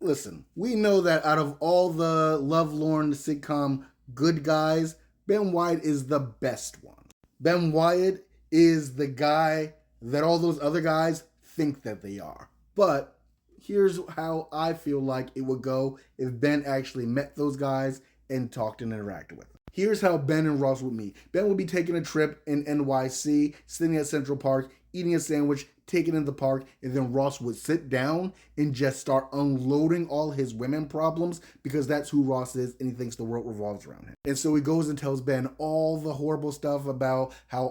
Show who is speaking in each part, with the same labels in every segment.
Speaker 1: Listen, we know that out of all the lovelorn sitcom good guys, Ben Wyatt is the best one. Ben Wyatt is the guy that all those other guys think that they are. But here's how I feel like it would go if Ben actually met those guys and talked and interacted with them. Here's how Ben and Ross would meet. Ben would be taking a trip in NYC, sitting at Central Park, eating a sandwich, taking in the park, and then Ross would sit down and just start unloading all his women problems because that's who Ross is and he thinks the world revolves around him. And so he goes and tells Ben all the horrible stuff about how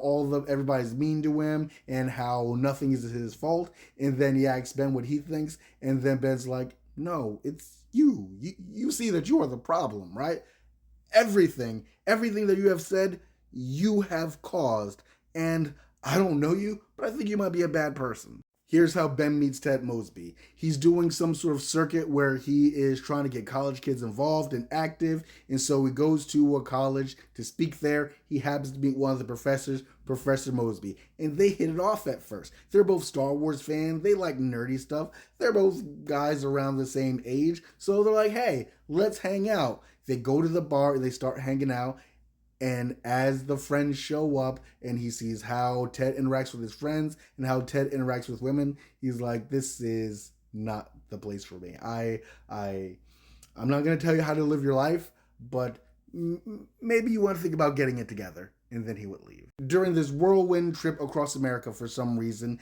Speaker 1: everybody's mean to him and how nothing is his fault. And then he asks Ben what he thinks, and then Ben's like, "No, it's you. You see that you are the problem, right? Everything that you have said, you have caused. And I don't know you, but I think you might be a bad person." Here's how Ben meets Ted Mosby. He's doing some sort of circuit where he is trying to get college kids involved and active, and so he goes to a college to speak there. He happens to meet one of the professors, Professor Mosby, and they hit it off at first. They're both Star Wars fans. They like nerdy stuff. They're both guys around the same age, so they're like, "Hey, let's hang out." They go to the bar and they start hanging out. And as the friends show up and he sees how Ted interacts with his friends and how Ted interacts with women, he's like, "This is not the place for me. I'm not going to tell you how to live your life, but maybe you want to think about getting it together." And then he would leave. During this whirlwind trip across America, for some reason,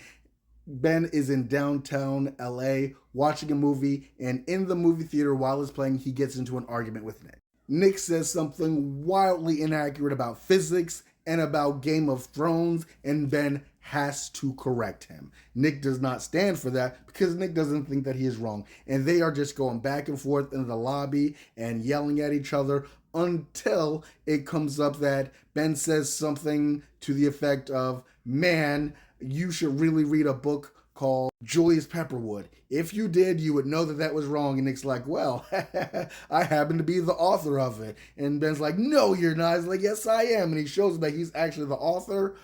Speaker 1: Ben is in downtown LA watching a movie, and in the movie theater while it's playing, he gets into an argument with Nick. Nick says something wildly inaccurate about physics and about Game of Thrones, and Ben has to correct him. Nick does not stand for that because Nick doesn't think that he is wrong. And they are just going back and forth in the lobby and yelling at each other until it comes up that Ben says something to the effect of, "Man, you should really read a book called Julius Pepperwood. If you did, you would know that that was wrong." And Nick's like, "Well, I happen to be the author of it." And Ben's like, "No, you're not." He's like, "Yes, I am." And he shows him that he's actually the author.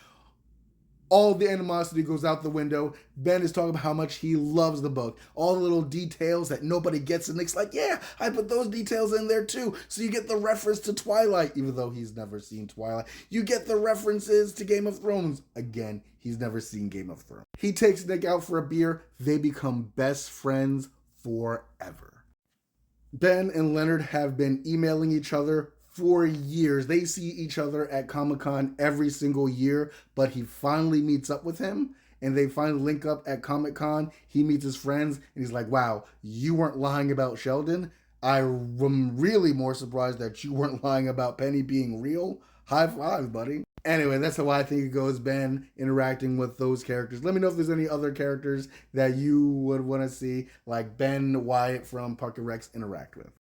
Speaker 1: All the animosity goes out the window. Ben is talking about how much he loves the book. All the little details that nobody gets. And Nick's like, "Yeah, I put those details in there too." So you get the reference to Twilight, even though he's never seen Twilight. You get the references to Game of Thrones. Again, he's never seen Game of Thrones. He takes Nick out for a beer. They become best friends forever. Ben and Leonard have been emailing each other for years. They see each other at Comic-Con every single year, but he finally meets up with him and they finally link up at Comic-Con. He meets his friends and he's like, "Wow, you weren't lying about Sheldon. I'm really more surprised that you weren't lying about Penny being real. High five, buddy." Anyway, that's how I think it goes, Ben interacting with those characters. Let me know if there's any other characters that you would want to see, like Ben Wyatt from Park and Recs, interact with.